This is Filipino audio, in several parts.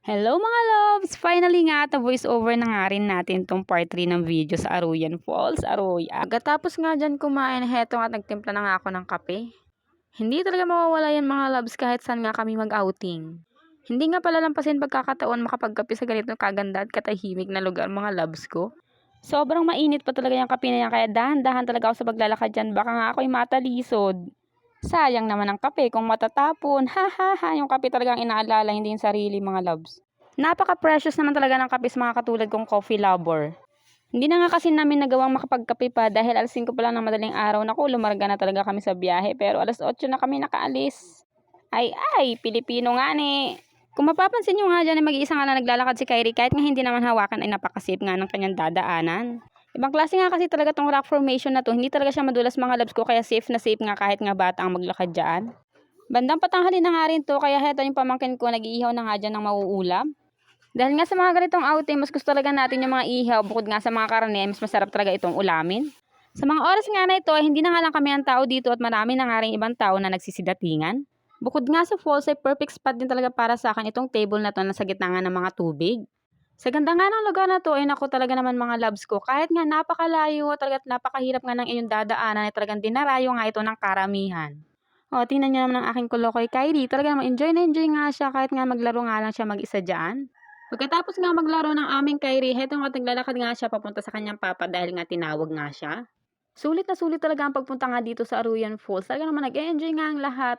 Hello mga loves! Finally nga, voice over na nga rin natin tong part 3 ng video sa Aruyan Falls, Aruya. Pagkatapos nga dyan kumain, heto nga nagtimpla na nga ako ng kape. Hindi talaga mawawala yan mga loves kahit saan nga kami mag-outing. Hindi nga palalampasin pagkakataon makapagkape sa ganito kaganda at katahimik na lugar mga loves ko. Sobrang mainit pa talaga yung kape na yan kaya dahan-dahan talaga ako sa paglalakad dyan. Baka nga ako'y matalisod. Sayang naman ang kape kung matatapon. Ha ha ha, yung kape talagang inaalala, hindi yung sarili mga loves. Napaka-precious naman talaga ng kape sa mga katulad kong coffee lover. Hindi na nga kasi namin nagawang makapagkape pa dahil alas 5 pa lang ng madaling araw. Naku, lumarga na talaga kami sa biyahe pero alas 8 na kami nakaalis. Ay, Pilipino nga ni. Kung mapapansin nyo nga dyan ay mag-iisa nga na naglalakad si Kyrie kahit nga hindi naman hawakan ay napakasafe nga ng kanyang dadaanan. Ibang klase nga kasi talaga tong rock formation na to, hindi talaga siya madulas mga labs ko kaya safe na safe nga kahit nga bata ang maglakad dyan. Bandang patanghali na nga rin to kaya heto yung pamangkin ko nag-iihaw na nga dyan ng mauulam. Dahil nga sa mga ganitong outing, mas gusto talaga natin yung mga ihaw bukod nga sa mga karne, mas masarap talaga itong ulamin. Sa mga oras nga na ito, hindi na nga lang kami ang tao dito at marami na nga rin ibang tao na nagsisidatingan. Bukod nga sa falls ay perfect spot din talaga para sa akin itong table na to na sa gitna nga ng mga tubig. Sa ganda nga ng lugar na to ay naku talaga naman mga loves ko. Kahit nga napakalayo talaga at napakahirap nga ng inyong dadaanan ay talagang dinarayo nga ito ng karamihan. O, tingnan nyo naman ang aking kulokoy Kyrie. Talaga naman enjoy na enjoy nga siya kahit nga maglaro nga lang siya mag-isa dyan. Pagkatapos nga maglaro ng aming Kyrie, heto nga naglalakad nga siya papunta sa kanyang papa dahil nga tinawag nga siya. Sulit na sulit talaga ang pagpunta nga dito sa Aruyan Falls. Talaga naman nag-enjoy nga ang lahat.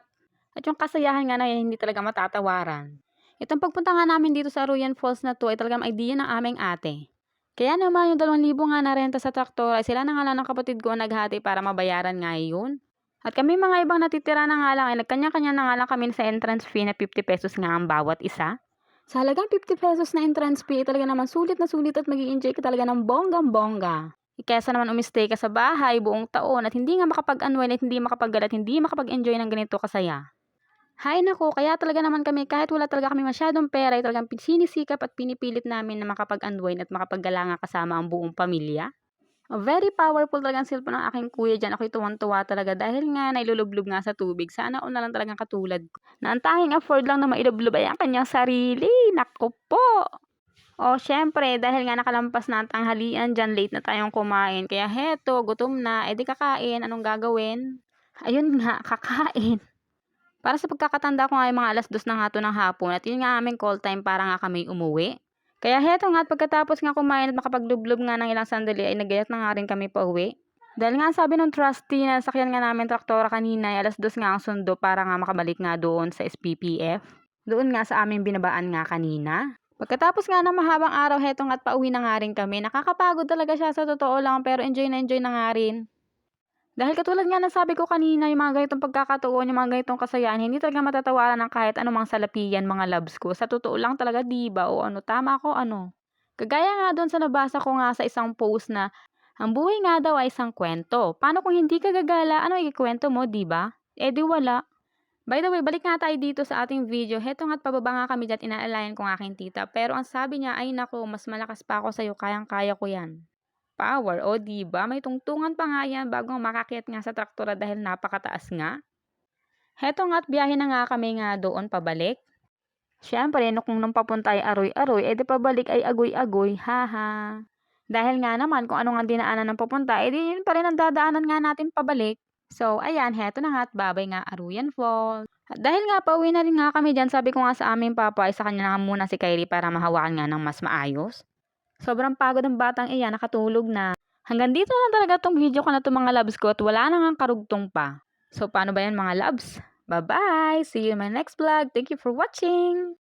At yung kasayahan nga na yan, hindi talaga matatawaran. Itong pagpunta nga namin dito sa Aruyan Falls na to ay talagang idea ng aming ate. Kaya naman yung 2,000 nga na renta sa traktor ay sila na nga lang ng kapatid ko ang naghati para mabayaran nga yun. At kami mga ibang natitira na nga lang ay nagkanya-kanya na nga lang kami sa entrance fee na 50 pesos nga ang bawat isa. Sa halagang 50 pesos na entrance fee, talaga naman sulit na sulit at mag-i-enjoy ka talaga ng bonggang-bongga. Kaysa naman umistay ka sa bahay buong taon at hindi nga makapag-unwind at hindi makapag-galat, hindi makapag-enjoy ng ganito kasaya. Hay nako, kaya talaga naman kami kahit wala talaga kami masyadong pera ay talagang sinisikap at pinipilit namin na makapag-unwind at makapaggala nga kasama ang buong pamilya. Very powerful talaga ang cellphone ng aking kuya diyan. Ako'y tuwang-tuwa talaga dahil nga nailulublob nga sa tubig. Sana all na lang talagang katulad ko. Na ang tanging afford lang na mailublob ay ang kanyang sarili. Naku po! O syempre, dahil nga nakalampas na ang tanghalian diyan, late na tayong kumain. Kaya heto, gutom na. E di kakain. Anong gagawin? Ayun nga, kakain. Para sa pagkakatanda ko nga ay mga alas 2 na nga to ng hapon at yun nga aming call time para nga kami umuwi. Kaya heto nga at pagkatapos nga kumain at makapagdublob nga ng ilang sandali ay nagayat na nga rin kami pa uwi. Dahil nga sabi ng trustee na sakyan nga namin traktora kanina ay alas 2 nga ang sundo para nga makabalik nga doon sa SPPF. Doon nga sa aming binabaan nga kanina. Pagkatapos nga ng mahabang araw heto nga at pauwi na nga rin kami. Nakakapagod talaga siya sa totoo lang pero enjoy na nga rin. Dahil katulad nga ng sabi ko kanina, yung mga ganitong pagkakataon, yung mga ganitong kasayahan, hindi talaga matatawaran ng kahit anumang salapian mga loves ko. Sa totoo lang talaga, di ba? O ano, tama ko, ano? Kagaya nga doon sa nabasa ko nga sa isang post na, ang buhay nga daw ay isang kwento. Paano kung hindi ka gagala, ano ikikwento mo, di ba? Eh di wala. By the way, balik nga tayo dito sa ating video. Heto nga't pababa nga kami dyan, inaalayan ko ng aking tita. Pero ang sabi niya, ay nako, mas malakas pa ako sa'yo, kayang-kaya ko yan. Power, o 'di ba may tungtungan pa nga yan bago makakyat nga sa traktora dahil napakataas nga. Heto nga't biyahe na nga kami nga doon pabalik. Siyempre nung papunta ay aroy-aroy, edi pabalik ay agoy-agoy, haha. Dahil nga naman kung ano nga dinaanan ng papunta, edi yun pa rin ang dadaanan nga natin pabalik. So ayan, heto na nga at babay nga Aruyan Falls. At dahil nga pauwi na rin nga kami diyan, sabi ko nga sa aming papa ay sa kanya na nga muna si Kyrie para mahawakan nga ng mas maayos. Sobrang pagod ng batang iyan, nakatulog na. Hanggang dito lang talaga tong video ko na to mga loves ko at wala na ngang karugtong pa. So paano ba yan mga loves? Bye-bye! See you in my next vlog. Thank you for watching!